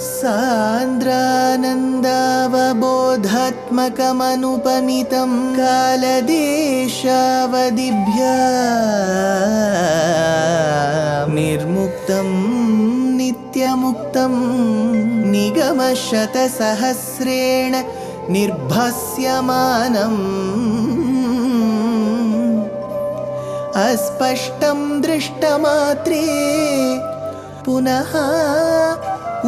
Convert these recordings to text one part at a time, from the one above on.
सान्द्रानन्दावबोधात्मकमनुपमितं कालदेशावदिभ्या निर्मुक्तं नित्यमुक्तं निगमशतसहस्रेण निर्भास्यमानम् अस्पष्टं दृष्टमात्रे पुनः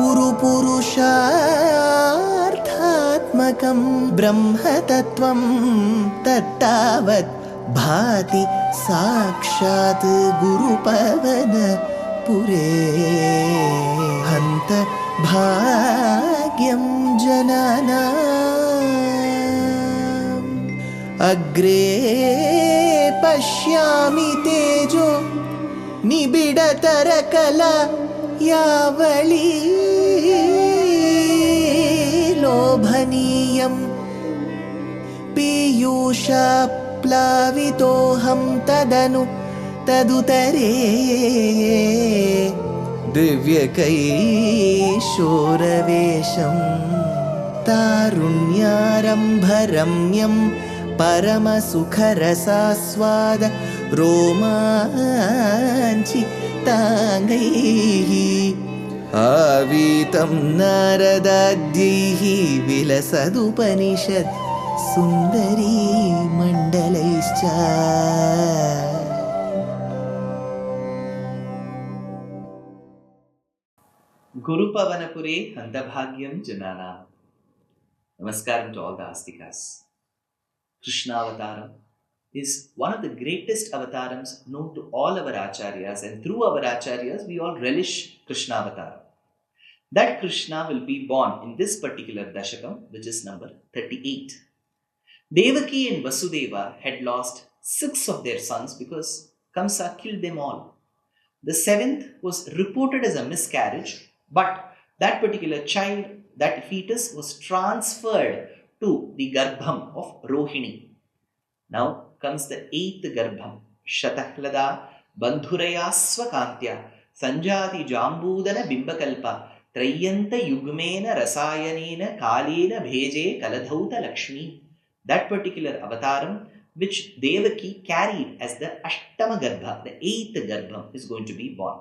उरुपुरुषार्थात्मकं ब्रह्मतत्त्वं तत्तावत् भाति साक्षात् गुरुपवनपुरे हन्त भाग्यं जनानाम् अग्रे पश्यामि तेजो निबिडतरकला यावली लोभनीयं पीयूषाप्लावितोऽहं तदुतरे दिव्यकैशोरवेशं तारुण्यारम्भरम्यं परमसुखरसास्वाद रोमाञ्चिताङ्गैः आवीतं नारदाद्यैः विलसदुपनिषत् सुन्दरी मण्डलैश्च Gurupavanapure Handabhagyam Janana. Namaskaram to all the Astikas. Krishna Avataram is one of the greatest avatarams known to all our acharyas, and through our acharyas we all relish Krishna Avataram. That Krishna will be born in this particular Dashakam, which is number 38. Devaki and Vasudeva had lost 6 of their sons because Kamsa killed them all. The 7th was reported as a miscarriage, but that particular child, that fetus, was transferred to the Garbham of Rohini. Now comes the 8th Garbham. Shatahlada Bandhuraya Swakantya Sanjati Jambudana Bimbakalpa Trayanta Yugmena Rasayanena Kalena Bheje Kaladhauta Lakshmi. That particular avataram which Devaki carried as the Ashtama Garbha, the 8th Garbham, is going to be born.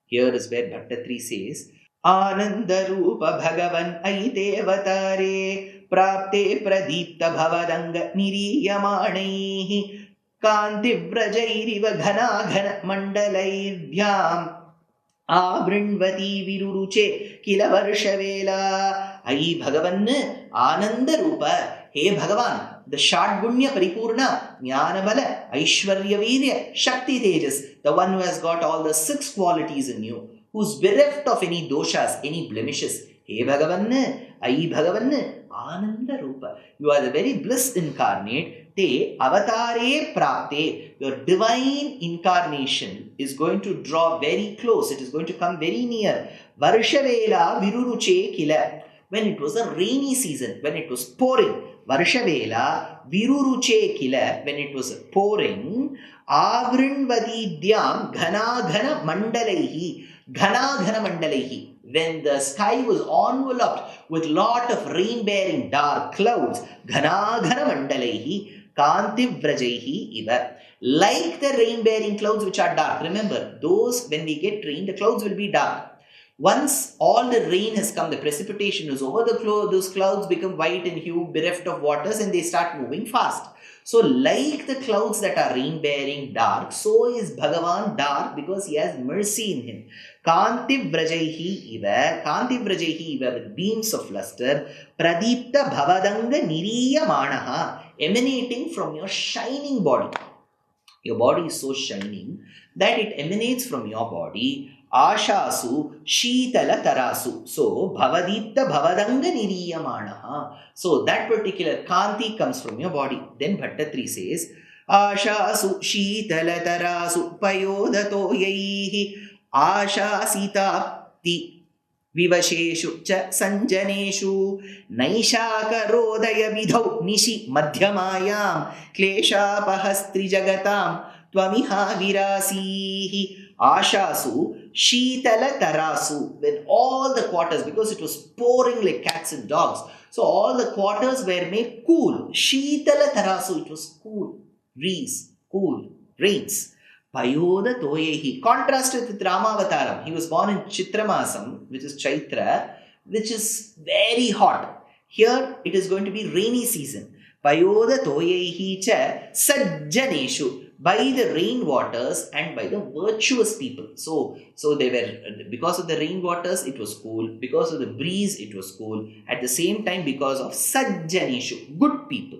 Here is where Bhattatri says, Anandarupa Bhagavan Aite Avatare Prapte Pradipta Bhavadanga Niriyamanaihi Kantivrajairiva Ghana Ghana Mandalaidhyam Abrinvati Viruruche Kila Varshavela. Ai Bhagavan Anandarupa, Hey Bhagavan, the Shadgunya Paripurna, Jnanabala, Aishwarya Virya, Shakti Tejas, the one who has got all the 6 qualities in you, who's bereft of any doshas, any blemishes. Hey Bhagavan, Ai Bhagavan, Ananda Rupa, you are the very bliss incarnate. Te avatare prapte, your divine incarnation is going to draw very close, it is going to come very near. Varshavela Viruruche Kila. When it was a rainy season, when it was pouring, Varshavela Viruruche Kila, when it was pouring, Avrinvadidyam Ghana Ghana Mandalaihi, Ghana Ghana Mandalaihi. When the sky was enveloped with lot of rain-bearing dark clouds, Ghana Ghana Mandalaihi, Kantivrajaihi Iva. Like the rain-bearing clouds which are dark. Remember, those, when we get rain, the clouds will be dark. Once all the rain has come, the precipitation is over, those clouds become white in hue, bereft of waters, and they start moving fast. So like the clouds that are rain-bearing dark, so is Bhagavan dark because he has mercy in him. Kantivrajaihi iva with beams of luster, Pradipta Bhavadanga Niriyamanaha, emanating from your shining body. Your body is so shining that it emanates from your body. Ashasu Shitala Tarasu. So Bhavadipta Bhavadanga Niriyamanaha. So that particular Kanti comes from your body. Then Bhattatri says, Ashasu Shitala Tarasu Payodato Yaihi Ashasitapti Vivasheshu Cha Sanjaneshu Naishaka Rodaya Vidhau Nishi Madhyamayam Kleshapahastri Jagatam Tvamiha virasihi ashasu shitala tarasu. When all the quarters, because it was pouring like cats and dogs, so all the quarters were made cool. Shitala tarasu, it was cool. Breeze, cool, rains. Payoda toyehi. Contrasted with Ramavataram. He was born in Chitramasam, which is Chaitra, which is very hot. Here it is going to be rainy season. Payoda toyehi cha sajjaneshu. By the rain waters and by the virtuous people. So they were, because of the rain waters, it was cool. Because of the breeze, it was cool. At the same time, because of sajjaneshu, good people.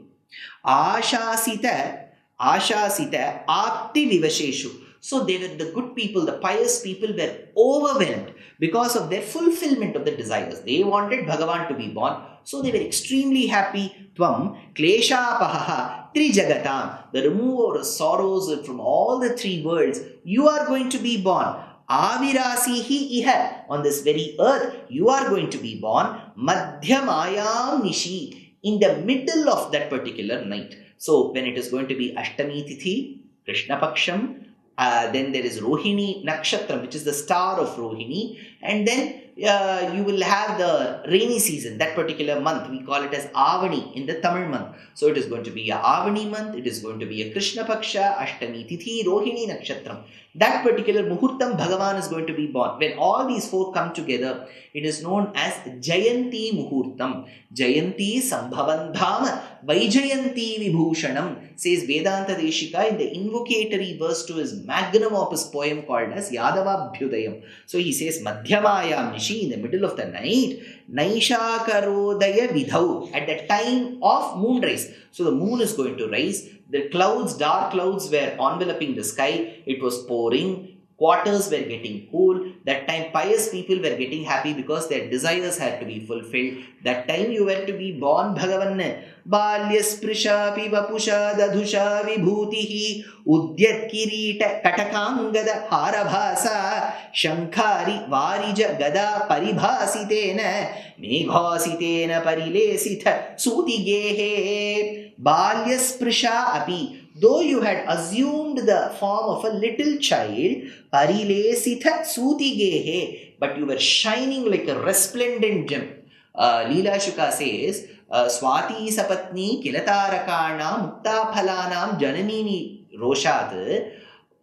Ashasita apti vivasheshu. So they were the good people, the pious people were overwhelmed because of their fulfillment of the desires. They wanted Bhagavan to be born. So they were extremely happy. Tvam kleshapaha trijagatam. The remover of sorrows from all the three worlds. You are going to be born. Avirasihi iha. On this very earth, you are going to be born. Madhyamayam nishi. In the middle of that particular night. So when it is going to be Ashtami Tithi, Krishna Paksham, then there is Rohini Nakshatram, which is the star of Rohini, and then you will have the rainy season, that particular month. We call it as Avani in the Tamil month. So it is going to be a Avani month, it is going to be a Krishna Paksha, Ashtami Tithi, Rohini Nakshatram. That particular Muhurtam Bhagavan is going to be born. When all these four come together, it is known as Jayanti Muhurtam. Jayanti Sambhavandham Vaijayanti Vibhushanam, says Vedanta Deshika in the invocatory verse to his magnum opus poem called as Yadavabhyudayam. So he says Madhyamayam Nishi, in the middle of the night, Naishakarodaya Vidhau, at the time of moonrise. So the moon is going to rise. The clouds, dark clouds were enveloping the sky. It was pouring. Quarters were getting cool. That time pious people were getting happy because their desires had to be fulfilled. That time you were to be born Bhagavan. Balyasprisha pivapusha dadhusha vibhutihi udyat kirita katakangada harabhasa shankari varija gada paribhasitena meghasitena parilesitha sutigehe balyasprisha api. Though you had assumed the form of a little child, parilesitha sutigehe, but you were shining like a resplendent gem. Leela Shuka says, Swati sapatni kilatarakana mutta phalanam jananini roshat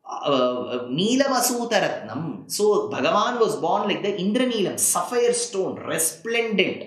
Neelamasuta So Bhagavan was born like the Indraneelam, sapphire stone, resplendent.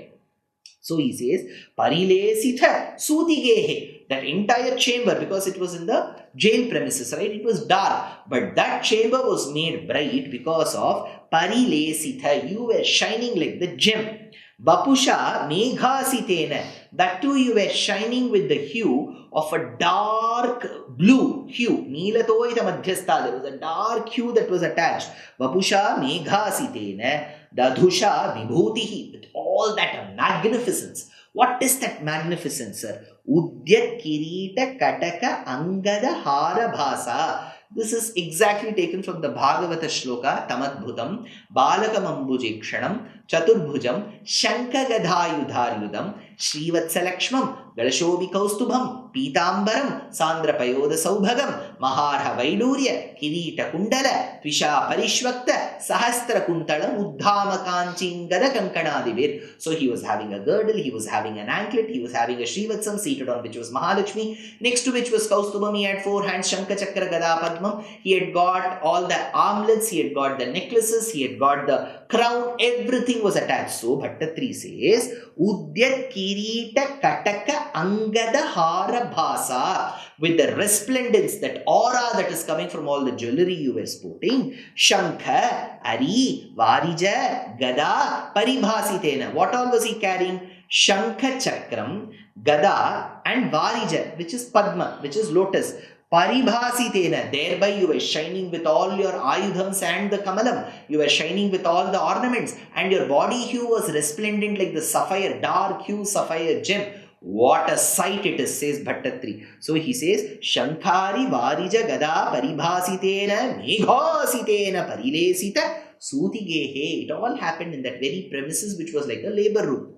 So he says, Parilesitha Sutigehe. That entire chamber, because it was in the jail premises, right? It was dark. But that chamber was made bright because of Parilesitha. You were shining like the gem. Bapusha Meghasitena. That too you were shining with the hue of a dark blue hue. Neelatoita Madhyastha. There was a dark hue that was attached. Vapusha Meghasitena. Dadhusha Vibhutihi. With all that magnificence. What is that magnificence, sir? Udyat Kirita Kataka Angada Hara Bhasa. This is exactly taken from the Bhagavata Shloka, Tamadbhutam, Balakamambujekshanam, Chaturbhujam, Shankagadhayudharyudam, Srivatsalakshmam, Galashobi Kaustubham, Pitambaram, Sandrapayoda Saubhagam, Maharha Vaidurya, Kirita Kundala, Tvisha Parishvakta, Sahastra Kuntalam, Uddhama Kanchingada Kankanadivir. So he was having a girdle, he was having an anklet, he was having a Srivatsam seated on which was Mahalakshmi, next to which was Kaustubham. He had 4 hands, Shanka Chakra Gada Padma. He had got all the armlets, he had got the necklaces, he had got the crown, everything was attached. So Bhattatri says, Udyat Kirita Kataka Angada Hara Bhasa, with the resplendence, that aura that is coming from all the jewelry you were sporting. Shankha, Ari, Varija, Gada, Paribhasitena. What all was he carrying? Shankha Chakram, Gada and Varija, which is Padma, which is lotus. Paribhasitena, thereby you were shining with all your ayudhams and the kamalam. You were shining with all the ornaments, and your body hue was resplendent like the sapphire, dark hue sapphire gem. What a sight it is, says Bhattatri. So he says, Shankari Varija Gada Paribhasitena Meghasitena Parilesita Sutigehe. It all happened in that very premises which was like a labor room.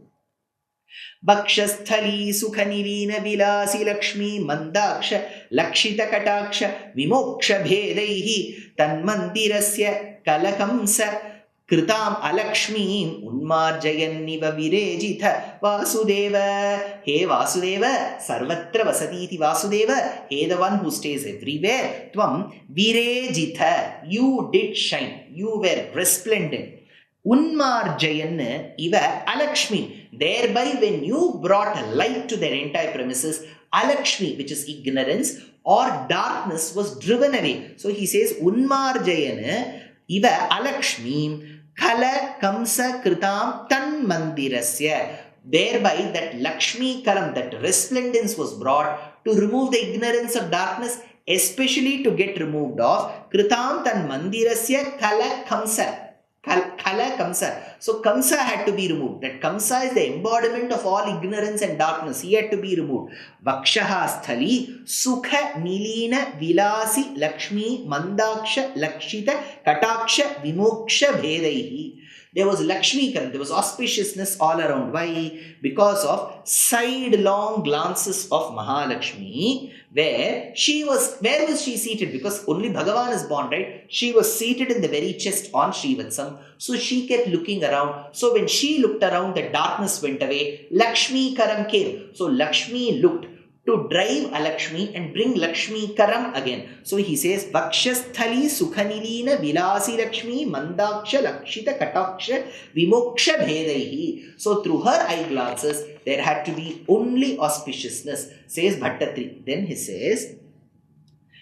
Bakshasthali Sukhanilina Vilasi Lakshmi Mandaksha Lakshita Kataksha Vimoksha Bhedaihi Tanmandirasya Kalakamsa Kritam Alakshmi Unmarjayanniva Virejitha Vasudeva. Hey Vasudeva, Sarvatra Vasatiti Vasudeva. Hey, the one who stays everywhere. Tvam Virejitha. You did shine. You were resplendent. Unmarjayan Iva Alakshmi. Thereby, when you brought light to their entire premises, Alakshmi, which is ignorance or darkness, was driven away. So he says, Unmarjayana Iva Alakshmi Kala Kamsa Kritam Tan Mandirasya. Thereby, that Lakshmi Kalam, that resplendence was brought to remove the ignorance of darkness, especially to get removed of Kritam Tan Mandirasya Kala Kamsa. Kala Kamsa. So Kamsa had to be removed. That Kamsa is the embodiment of all ignorance and darkness. He had to be removed. Vakshaha Sthali Sukha Nilina Vilasi Lakshmi Mandaksha Lakshita Kataksha Vimoksha Bhedaihi. There was Lakshmi Karam, there was auspiciousness all around. Why? Because of sidelong glances of Mahalakshmi, where was she seated? Because only Bhagavan is born, right? She was seated in the very chest on Srivatsam. So she kept looking around. So when she looked around, the darkness went away. Lakshmi Karam came. So Lakshmi looked to drive Alakshmi and bring Lakshmi Karam again. So he says, Vakshasthali Sukhanilina Vilasi Lakshmi Mandaksha Lakshita Kataksha Vimoksha Bhedaihi. So through her eyeglasses, there had to be only auspiciousness, says Bhattatri. Then he says,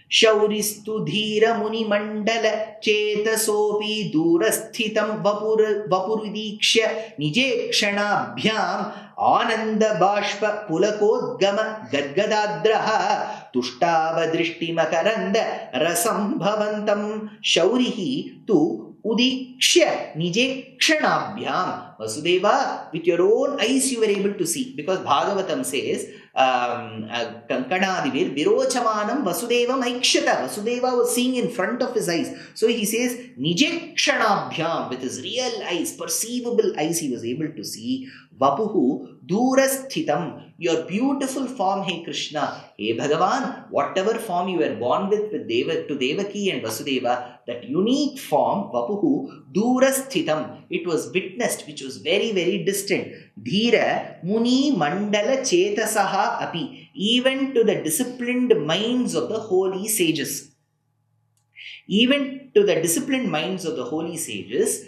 Shauristu Dhira Muni Mandala Chetasopi Durasthitam Vapurudiksha Nijekshanabhyam Ananda Bashpa Pulakodgama Gadgadadraha Tushtava Drishti Makaranda Rasam Bhavantam Shaurihi tu Udiksha Nijekshanabhyam. Vasudeva, with your own eyes you were able to see, because Bhagavatam says Kankanadivir Virochamanam Vasudeva Maikshata. Vasudeva was seeing in front of his eyes. So he says Nijekshanabhyam, with his real eyes, perceivable eyes, he was able to see Vapuhu Durasthitam, your beautiful form, hey Krishna, hey Bhagavan, whatever form you were born with to Devaki and Vasudeva, that unique form, Vapuhu Durasthitam, it was witnessed, which was very, very distant. Dhira Muni Mandala Chetasaha Api, even to the disciplined minds of the holy sages. Even to the disciplined minds of the holy sages,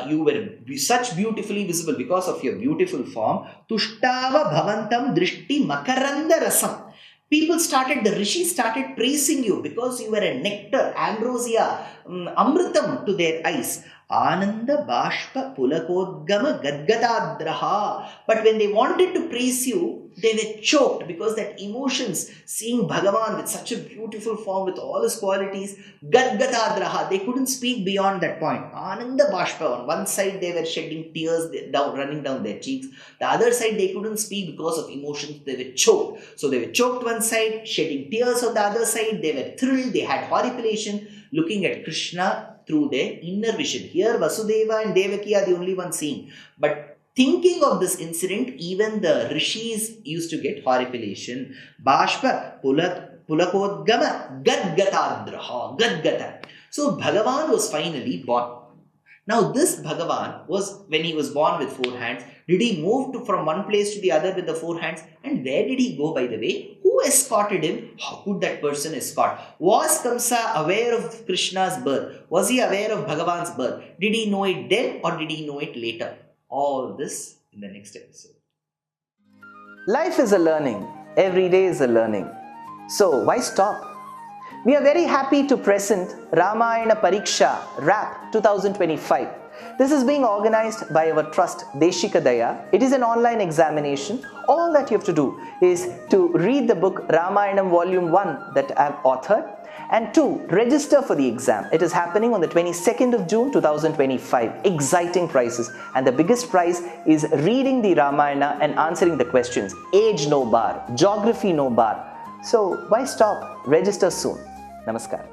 you were such beautifully visible because of your beautiful form. Tushtava Bhavantam Drishti Makaranda Rasam. The rishis started praising you because you were a nectar, ambrosia, amritam to their eyes. Ananda Bashpa Pulakodgama Gadgadadraha. But when they wanted to praise you, they were choked because that emotions, seeing Bhagavan with such a beautiful form with all his qualities, Gadgadadraha, they couldn't speak beyond that point. Ananda Bashpa, on one side they were shedding tears running down their cheeks. The other side they couldn't speak because of emotions, they were choked. So they were choked one side, shedding tears on the other side, they were thrilled, they had horripilation, looking at Krishna through their inner vision. Here Vasudeva and Devaki are the only ones seeing. But thinking of this incident, even the rishis used to get horripilation. Bashpa Pulakodgama Gadgatadraha. Gadgata. So Bhagavan was finally born. Now this Bhagavan was, when he was born with 4 hands, did he move from one place to the other with the 4 hands? And where did he go, by the way? Who escorted him? How could that person escort? Was Kamsa aware of Krishna's birth? Was he aware of Bhagavan's birth? Did he know it then or did he know it later? All this in the next episode. Life is a learning. Every day is a learning. So why stop? We are very happy to present Ramayana Pariksha RAP 2025. This is being organized by our trust Deshika Daya. It is an online examination. All that you have to do is to read the book Ramayanam Volume 1 that I have authored, and 2, register for the exam. It is happening on the 22nd of June 2025. Exciting prizes, and the biggest prize is reading the Ramayana and answering the questions. Age no bar, geography no bar. So why stop? Register soon. Namaskar.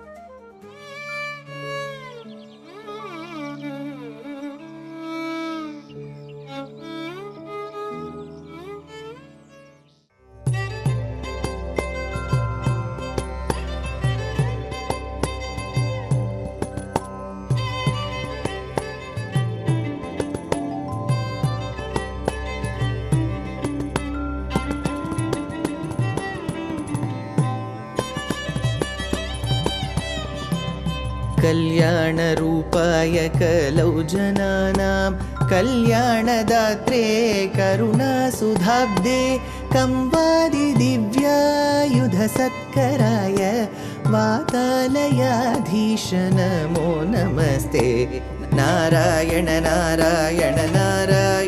कल्याणरूपाय कलौ जनानां कल्याणदात्रे करुणासुधाब्दे कंवादिदिव्यायुधसत्कराय वातालयाधीश नमो नमस्ते। नारायण नारायण नारायण